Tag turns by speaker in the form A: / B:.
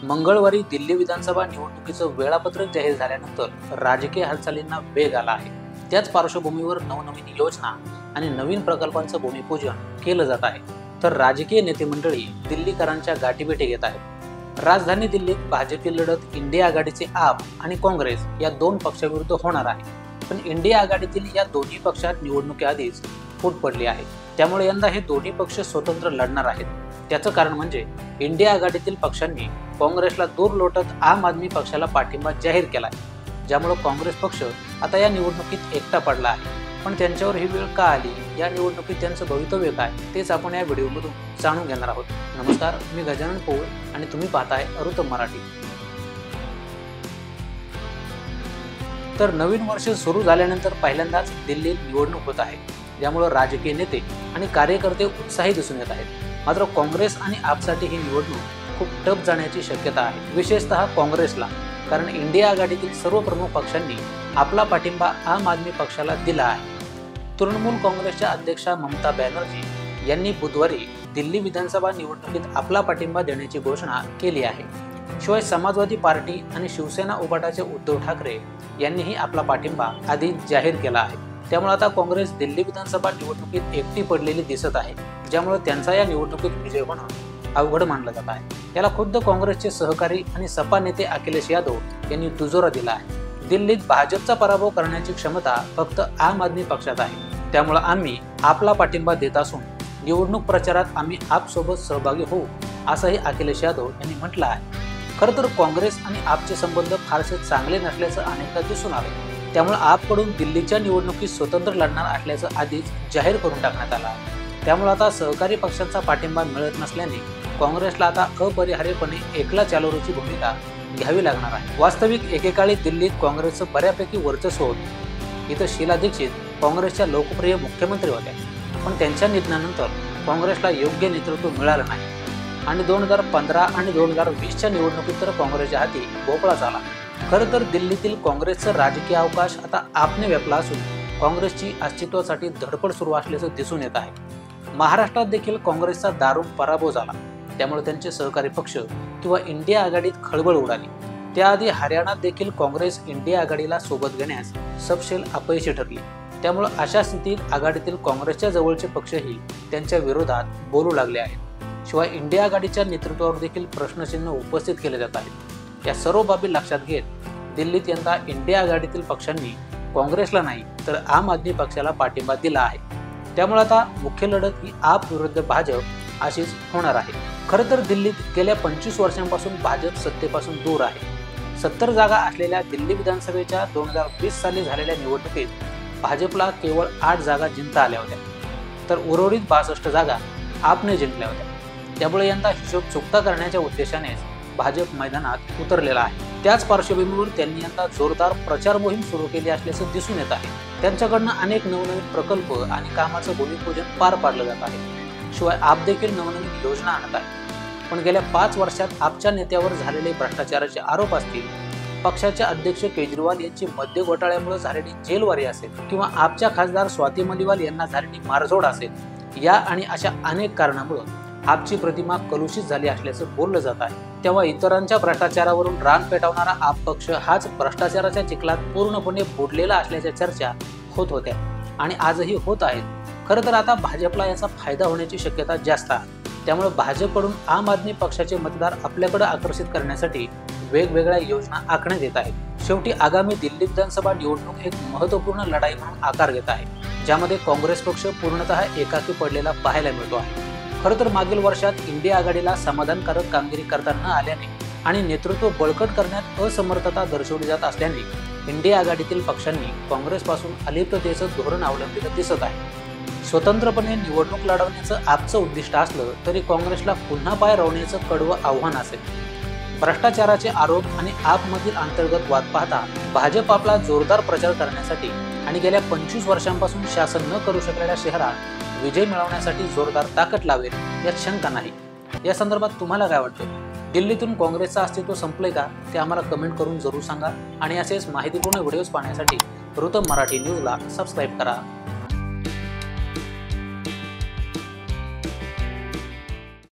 A: मंगळवारी दिल्ली विधानसभा निवडणुकीचं वेळापत्रक जाहीर झाल्यानंतर राजकीय हालचालींना वेग आला आहे। त्याच पार्श्वभूमीवर नवनवीन योजना आणि नवीन प्रकल्पांचं भूमिपूजन केलं जात आहे। तर राजकीय नेते मंडळी दिल्लीकरांच्या गाठीभेटी घेत आहेत। राजधानी दिल्लीत भाजपची लढत इंडिया आघाडीचे आप आणि काँग्रेस या दोन पक्षाविरुद्ध होणार आहे। पण इंडिया आघाडीतील या दोन्ही पक्षात निवडणुकीआधीच फूट पडली आहे। त्यामुळे यंदा हे दोन्ही पक्ष स्वतंत्र लढणार आहेत। त्याचं कारण म्हणजे इंडिया आघाडीतील पक्षांनी काँग्रेसला दूर लोटत आम आदमी पक्षाला पाठिंबा जाहीर केलाय, ज्यामुळे काँग्रेस पक्ष आता या निवडणुकीत एकटा पडला आहे। पण त्यांच्यावर ही वेळ का आली, या निवडणुकीत त्यांचं भवितव्य काय, तेच आपण या व्हिडिओमधून जाणून घेणार आहोत। नमस्कार, मी गजानन पौळ आणि तुम्ही पाहताय अरुतम मराठी। तर नवीन वर्ष सुरू झाल्यानंतर पहिल्यांदाच दिल्लीत निवडणूक होत आहे, ज्यामुळे राजकीय नेते आणि कार्यकर्ते उत्साही दिसून येत आहेत। मात्र काँग्रेस आणि आपसाठी ही निवडणूक खूप टफ जाण्याची शक्यता आहे, विशेषतः काँग्रेसला, कारण इंडिया आघाडीतील सर्व प्रमुख पक्षांनी आपला पाठिंबा आम आदमी पक्षाला दिला आहे। तृणमूल काँग्रेसच्या अध्यक्षा ममता बॅनर्जी यांनी बुधवारी दिल्ली विधानसभा निवडणुकीत आपला पाठिंबा देण्याची घोषणा केली आहे। शिवाय समाजवादी पार्टी आणि शिवसेना उभाटाचे उद्धव ठाकरे यांनीही आपला पाठिंबा आधीच जाहीर केला आहे। त्यामुळे आता काँग्रेस दिल्ली विधानसभा निवडणुकीत एकटी पडलेली दिसत आहे, ज्यामुळे त्यांचा या निवडणुकीत विजय होणं अवघड मानलं जात आहे। याला खुद्द काँग्रेसचे सहकारी आणि सपा नेते अखिलेश यादव यांनी दुजोरा दिला आहे। दिल्लीत भाजपचा पराभव करण्याची क्षमता फक्त आम आदमी पक्षात आहे, त्यामुळे आम्ही आपला पाठिंबा देत असून निवडणूक प्रचारात आम्ही आपसोबत सहभागी होऊ, असंही अखिलेश यादव यांनी म्हटलं आहे। खरं तर काँग्रेस आणि आपचे संबंध फारसे चांगले नसल्याचं अनेकदा दिसून आले, त्यामुळे आपकडून दिल्लीच्या निवडणुकीत स्वतंत्र लढणार असल्याचं आधीच जाहीर करून टाकण्यात आलं आहे। त्यामुळे आता सहकारी पक्षांचा पाठिंबा मिळत नसल्याने काँग्रेसला आता अपरिहार्यपणे एकला चालवण्याची भूमिका घ्यावी लागणार आहे। वास्तविक एकेकाळी दिल्लीत काँग्रेसचं बऱ्यापैकी वर्चस्व होतं। इथं शीला दीक्षित काँग्रेसच्या लोकप्रिय मुख्यमंत्री होत्या, पण त्यांच्या निधनानंतर काँग्रेसला योग्य नेतृत्व मिळालं नाही आणि 2015 आणि 2020च्या निवडणुकीत तर काँग्रेसच्या हाती भोपळा झाला। खरं तर दिल्लीतील काँग्रेसचा राजकीय अवकाश आता आपने व्यापला असून काँग्रेसची अस्तित्वासाठी धडपड सुरू असल्याचं दिसून येत आहे। महाराष्ट्रात देखील काँग्रेसचा दारुण पराभव झाला, त्यामुळे त्यांचे सहकारी पक्ष किंवा इंडिया आघाडीत खळबळ उडाली। त्याआधी हरियाणात देखील काँग्रेस इंडिया आघाडीला सोबत घेण्यास सपशेल अपयशी ठरली। त्यामुळे अशा स्थितीत आघाडीतील काँग्रेसच्या जवळचे पक्षही त्यांच्या विरोधात बोलू लागले आहेत। शिवाय इंडिया आघाडीच्या नेतृत्वावर देखील प्रश्नचिन्ह उपस्थित केले जात आहेत। या सर्व बाबी लक्षात घेत दिल्लीत यंदा इंडिया आघाडीतील पक्षांनी काँग्रेसला नाही तर आम आदमी पक्षाला पाठिंबा दिला आहे। त्यामुळे आता मुख्य लढत ही आप विरुद्ध भाजप अशीच होणार आहे। खरं तर दिल्लीत गेल्या 25 वर्षांपासून भाजप सत्तेपासून दूर आहे। 70 जागा असलेल्या दिल्ली विधानसभेच्या 2020 साली झालेल्या निवडणुकीत भाजपला केवळ 8 जागा जिंकता आल्या होत्या, तर उर्वरित 62 जागा आपने जिंकल्या होत्या। त्यामुळे यंदा हिशोब चुकता करण्याच्या उद्देशानेच भाजप मैदानात उतरलेला आहे। त्याच पार्श्वभूमीवर त्यांनी यंदा जोरदार प्रचार मोहीम सुरू केली असल्याचं दिसून येत आहे। त्यांच्याकडनं अनेक नवनवीन प्रकल्प आणि कामाचं भूमिपूजन पार पाडलं जात आहे। शिवाय आप देखील नवनवीन योजना आणत आहे। पण गेल्या 5 वर्षात आपच्या नेत्यावर झालेले भ्रष्टाचाराचे आरोप असतील, पक्षाचे अध्यक्ष केजरीवाल यांची मद्य घोटाळ्यामुळे झालेली जेलवारी असेल किंवा आपच्या खासदार स्वाती मलिवाल यांना झालेली मारझोड असेल, या आणि अशा अनेक कारणामुळे आपची प्रतिमा कलुषित झाली असल्याचं बोललं जात आहे। तेव्हा इतरांच्या भ्रष्टाचारावरून रान पेटवणारा आप पक्ष हाच भ्रष्टाचाराच्या चिखलात पूर्णपणे बुडलेला असल्याच्या चर्चा होत होत्या आणि आजही होत आहेत। खरं तर आता भाजपला याचा फायदा होण्याची शक्यता जास्त आहे। त्यामुळे भाजपकडून आम आदमी पक्षाचे मतदार आपल्याकडे आकर्षित करण्यासाठी वेगवेगळ्या योजना आखण्यात येत आहेत। शेवटी आगामी दिल्ली विधानसभा निवडणूक एक महत्त्वपूर्ण लढाई म्हणून आकार घेत आहे, ज्यामध्ये काँग्रेस पक्ष पूर्णतः एकाकी पडलेला पाहायला मिळतो आहे। खरं तर मागील वर्षात इंडिया आघाडीला समाधानकारक कामगिरी करता न आल्याने आणि नेतृत्व बळकट करण्यात असमर्थता दर्शवली जात असल्याने इंडिया आघाडीतील पक्षांनी काँग्रेसपासून अलिप्ततेचं धोरण अवलंबिलं दिसत आहे। स्वतंत्रपणे निवडणूक लढवण्याचं आपचं उद्दिष्ट असलं तरी काँग्रेसला पुन्हा पाय रोवण्याचं कडवं आव्हान असेल। भ्रष्टाचाराचे आरोप आणि आपमधील अंतर्गत वाद पाहता भाजप आपला जोरदार प्रचार करण्यासाठी आणि गेल्या 25 वर्षांपासून शासन न करू शकलेल्या शहरात विजय मिळवण्यासाठी जोरदार ताकद लावेल यात शंका नाही। या संदर्भात तुम्हाला काय वाटतं? दिल्लीतून काँग्रेसचं अस्तित्व संपले का? ते आम्हाला कमेंट करून जरूर सांगा आणि असेच माहितीपूर्ण व्हिडिओज पाहण्यासाठी अरुतम मराठी न्यूजला सबस्क्राईब करा।